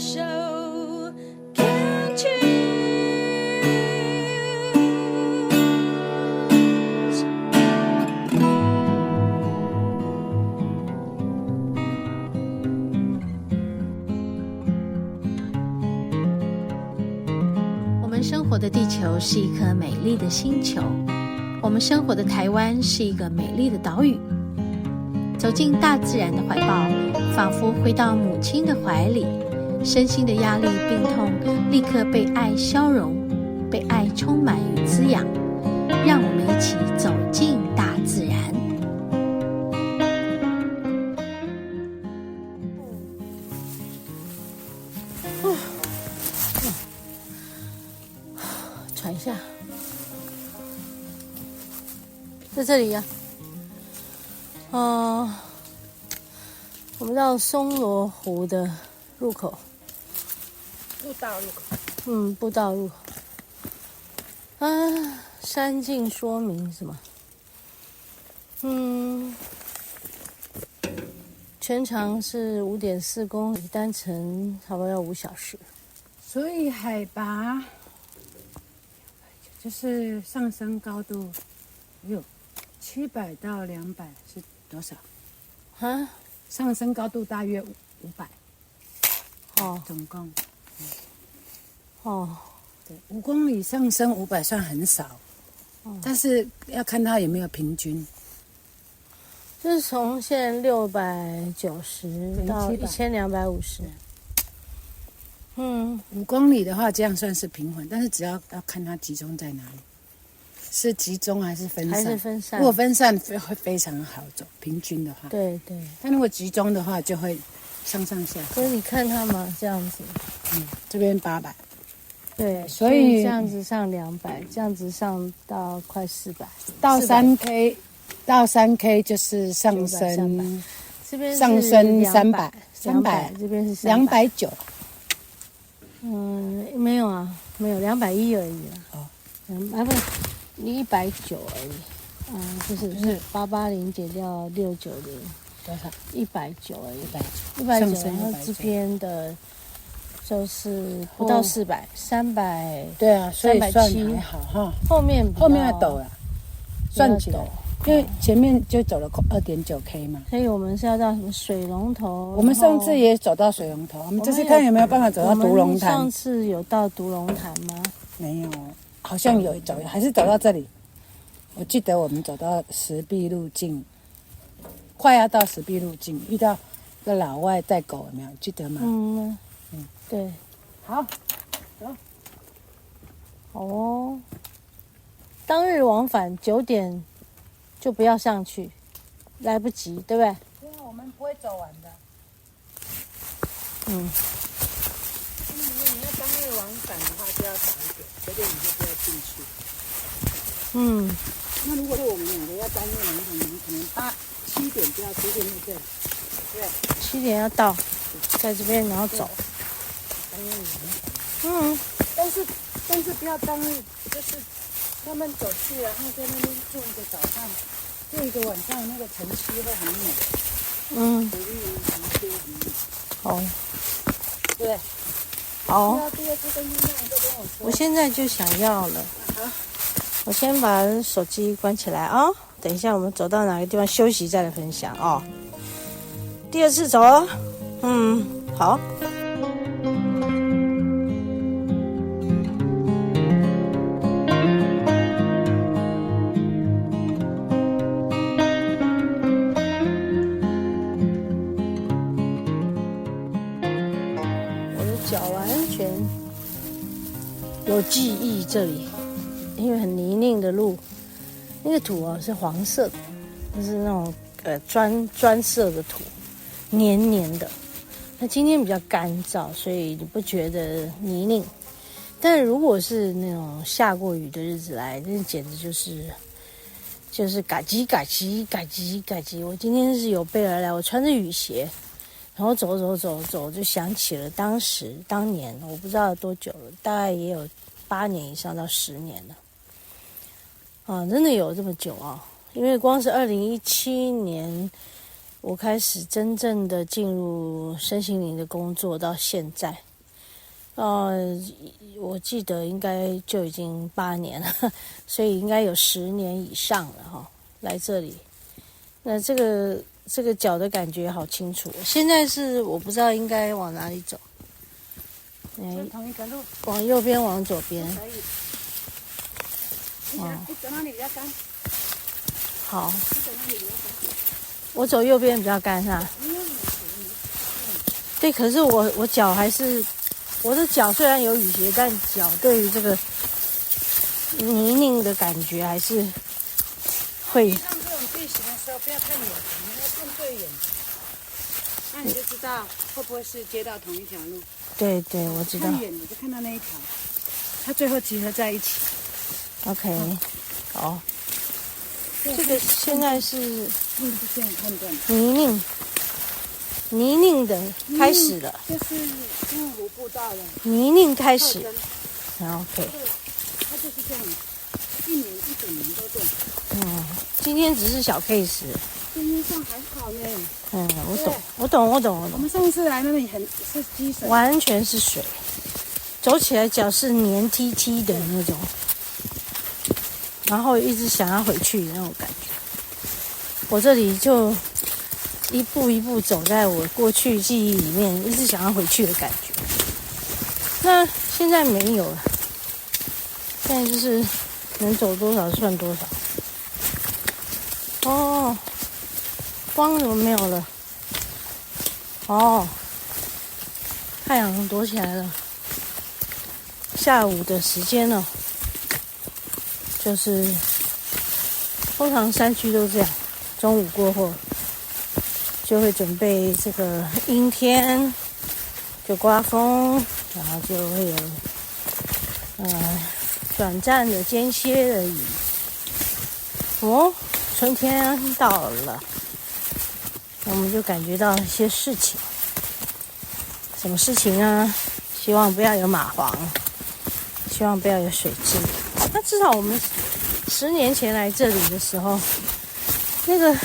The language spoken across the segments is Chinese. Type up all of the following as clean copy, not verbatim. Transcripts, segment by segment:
show. Can't you? 我们生活的地球是一颗美丽的星球，我们生活的台湾是一个美丽的岛屿。走进大自然的怀抱，仿佛回到母亲的怀里，身心的压力、病痛立刻被爱消融，被爱充满与滋养。让我们一起走进大自然。喘一下，在这里呀。我们到松罗湖的入口，步道入口。步道入口。山径说明是吗？全长是5.4公里，单程差不多要5小时。所以海拔就是上升高度有700到200是多少？上升高度大约500。总共。对，5公里上升500算很少，但是要看它有没有平均。就是从现在690到1250。5公里的话，这样算是平缓，但是只要看它集中在哪里，是集中还是分散？还是分散？如果分散会非常好走，平均的话。对。但如果集中的话，就会上上下下。可是你看它嘛，这样子。这边800。对，所以这样子上200，这样子上到快400。到3K， 到3K 就是上升。这边上升300，这边是290。没有啊，没有210而已啊。不是190而已。不是880减掉690多少？190而已。190，然后这边的就是不到400，300。对啊，所以算还好哈。后面要陡了，算起来，因为前面就走了2.9K 嘛。所以我们是要到什么水龙头？我们上次也走到水龙头，我们这次看有没有办法走到独龙潭。上次有到独龙潭吗？没有，好像有走，还是走到这里。我记得我们走到石壁路径，快要到石壁路径，遇到个老外带狗，有没有记得吗？对。好，走。好哦。当日往返9点就不要上去，来不及，对不对？对啊，我们不会走完的。如果你要当日往返的话，就要早一点，9点你就不要进去。那如果是我们2个要单日往返，我们可能7点就要出现在这里。对，7点要到，在这边然后走。但是不要当日，就是他们走去，然后在那边住一个早上，住一个晚上，那个城区会很美。好。对。好。第二次跟你再跟我说。我现在就想要了。我先把手机关起来啊，等一下我们走到哪个地方休息再来分享哦。第二次走哦。好。我的脚完全有记忆这里。因为很泥泞的路，那个土是黄色的，就是那种砖色的土，黏黏的。那今天比较干燥，所以你不觉得泥泞。但是如果是那种下过雨的日子来，那简直就是嘎叽嘎叽嘎叽嘎叽。我今天是有备而来，我穿着雨鞋，然后走，就想起了当年，我不知道多久了，大概也有8年以上到10年了。真的有这么久啊！因为光是2017年，我开始真正的进入身心灵的工作，到现在我记得应该就已经8年了，所以应该有10年以上了哈。来这里，那这个脚的感觉好清楚。现在是我不知道应该往哪里走。同一个路，往右边，往左边。可以。你走哪里比较干？好，你走哪里比较干？我走右边比较干哈。对，可是我脚还是，我的脚虽然有雨鞋，但脚对于这个泥泞的感觉还是会。像这种地形的时候，不要看远，你要看对眼，那你就知道会不会是接到同一条路。对对，我知道。看远你就看到那一条，它最后集合在一起。OK，好。这个现在是路是这样判断的。泥泞的开始了，就是因为湖步道了，泥泞开始。OK，它就是这样，一整年都这样。今天只是小 case。今天算还好呢。我懂。我们上次来那里是积水，完全是水，走起来脚是黏踢踢的那种，然后一直想要回去的那种感觉。我这里就一步一步走在我过去记忆里面，一直想要回去的感觉。那现在没有了，现在就是能走多少算多少。哦，光怎么没有了？哦，太阳躲起来了。下午的时间了，就是通常山区都这样，中午过后就会准备这个阴天，就刮风，然后就会有短暂的间歇的雨。春天到了，我们就感觉到一些事情。什么事情呢？希望不要有蚂蟥，希望不要有水蛭。那至少我们10年前来这里的时候，那个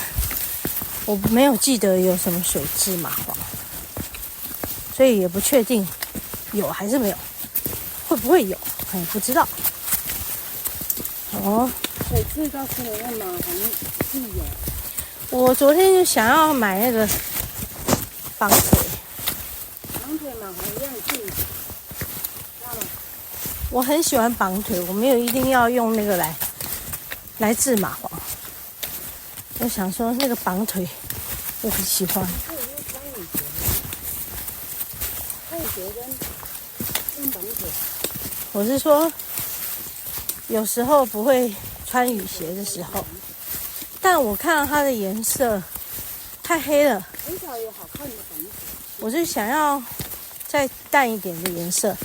我没有记得有什么水蛭、蚂蟥，所以也不确定有还是没有，会不会有，不知道。水蛭倒是有，那蚂蟥是有。我昨天就想要买那个绑腿。绑腿蚂蟥一样近，知道吗？我很喜欢绑腿，我没有一定要用那个来治蚂蟥。我想说那个绑腿，我很喜欢。穿雨鞋跟用绑腿。我是说，有时候不会穿雨鞋的时候，但我看到它的颜色太黑了，很少有好看的绑腿。我就想要再淡一点的颜色，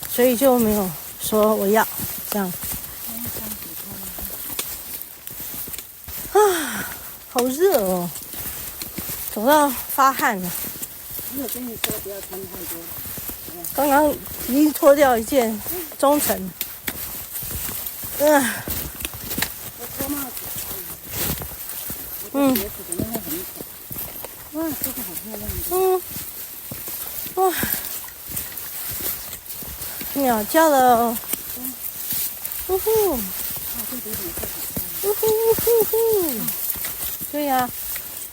所以就没有说我要这样。好热哦，走到发汗了。我有跟你说不要穿太多。刚刚已经脱掉一件中层。我脱帽子。我的鞋子可能会很丑。哇，这个好漂亮。哇，鸟叫了哦。呜呼。这比你更好看。呜呼呜呼呼。对呀，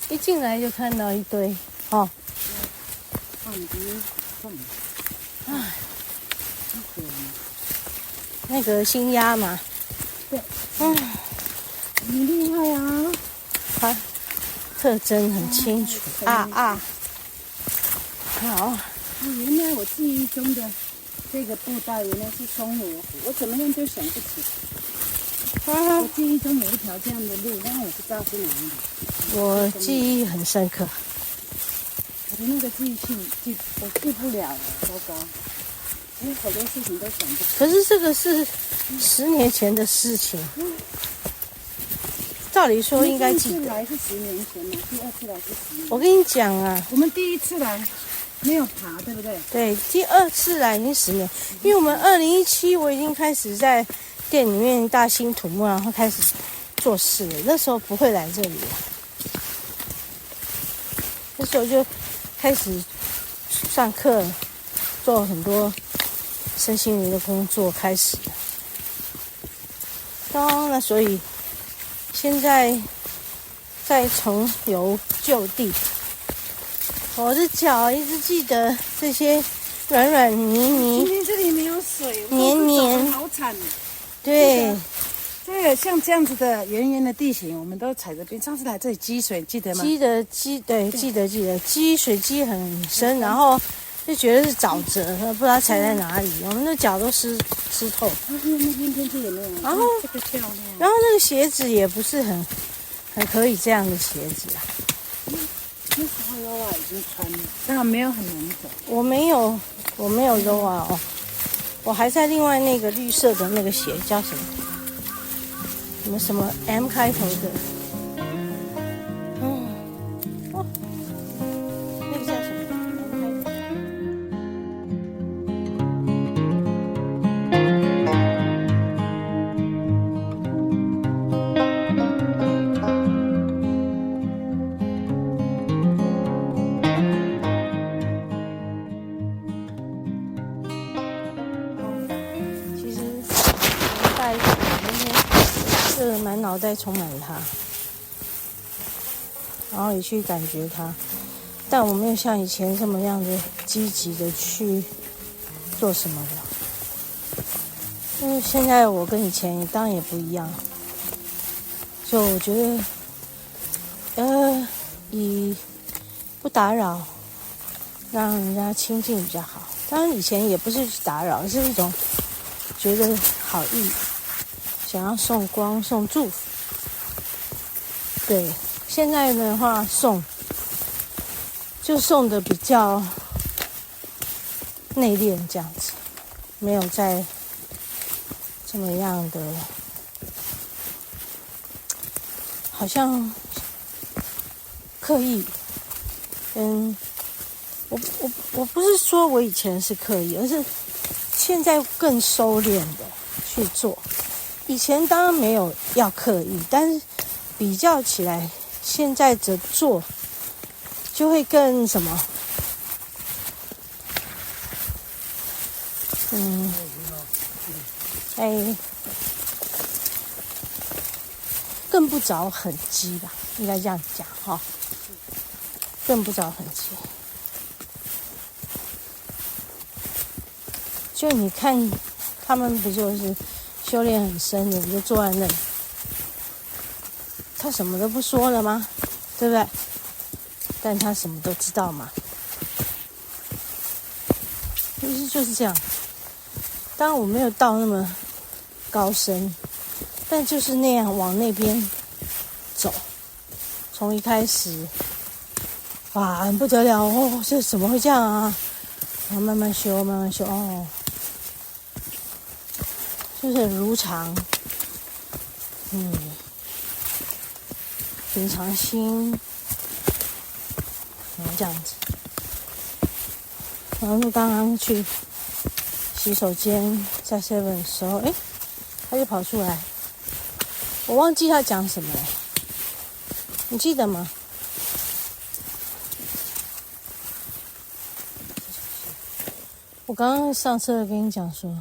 一进来就看到一堆哦。你今天送那个新鸭嘛。对。你厉害啊！它特征很清楚好。原来我记忆中的这个步道原来是松罗湖，我怎么样就想不起。我记忆中有一条这样的路，但我不知道是哪里。我记忆很深刻。我的那个记性我记不了了，糟糕！因为好多事情都想不起。可是这个是10年前的事情，照理说应该记得。第一次来是10年前嘛，第2次来是10年。我跟你讲啊，我们第1次来没有爬，对不对？对，第2次来已经10年，因为我们2017我已经开始在店里面大兴土木，然后开始做事了。那时候不会来这里了，那时候就开始上课，做很多身心灵的工作开始。那所以现在再重游旧地，我的脚一直记得这些软软泥泥。今天这里没有水，黏黏好惨。对，这个像这样子的圆圆的地形，我们都踩着边。上次来这里积水，记得吗？记得，积水积很深，然后就觉得是沼泽，不知道踩在哪里，我们的脚都湿透。那边天气也没有。然后这个漂亮。然后那个鞋子也不是很可以这样的鞋子啊。那时候Roa已经穿了，但没有很难走。我没有Roa哦，我还在另外那个绿色的那个鞋叫什么？什么 M 开头的？那个叫什么 M 开头？其实带那天是满脑袋充满它，然后也去感觉它，但我没有像以前这么样的积极的去做什么了。因为现在我跟以前当然也不一样，就我觉得，以不打扰，让人家亲近比较好。当然以前也不是去打扰，是一种觉得好意，想要送光送祝福。对，现在的话就送的比较内敛这样子，没有再这么样的，好像刻意。我不是说我以前是刻意，而是现在更收敛的去做。以前当然没有要刻意，但是比较起来，现在的做就会更什么？更不着痕迹吧，应该这样讲哈，更不着痕迹。就你看，他们不就是修炼很深的，你就坐在那里，他什么都不说了吗？对不对？但他什么都知道嘛，其实就是这样。当然我没有到那么高深，但就是那样往那边走。从一开始，哇，很不得了哦，这怎么会这样啊？然后慢慢修，哦。就是很如常，平常心，这样子。然后刚刚去洗手间，在 7 的时候，他就跑出来，我忘记他讲什么了，你记得吗？我刚刚上车跟你讲说。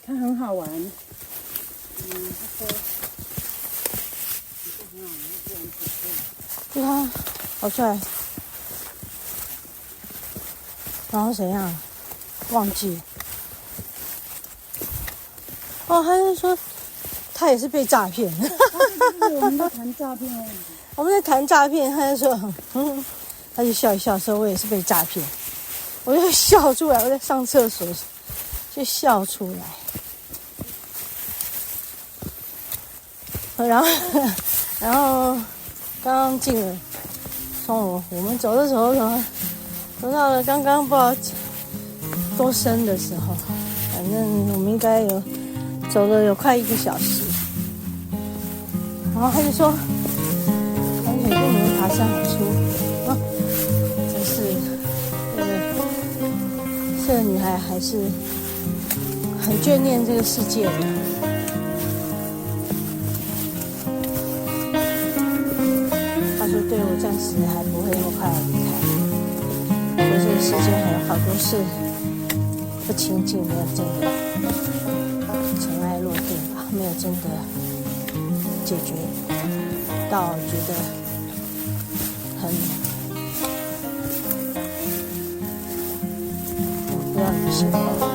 它很好玩，对啊，跑出来，然后怎样？忘记。哦，他就说他也是被诈骗。我们在谈诈骗问题。我们在谈诈骗，他就说，他就笑一笑说，我也是被诈骗。我就笑出来，我在上厕所就笑出来。然后刚刚进了，从我们走的时候，走到了刚刚不知道多深的时候，反正我们应该走了有快1个小时。然后他就说：“黄水跟你们爬山好舒服啊！”真是，这个女孩还是很眷恋这个世界的。对，我暂时还不会那么快离开，说这个世界还有好多事不亲近，没有真的尘埃落定吧，没有真的解决到觉得很不知道怎么形容。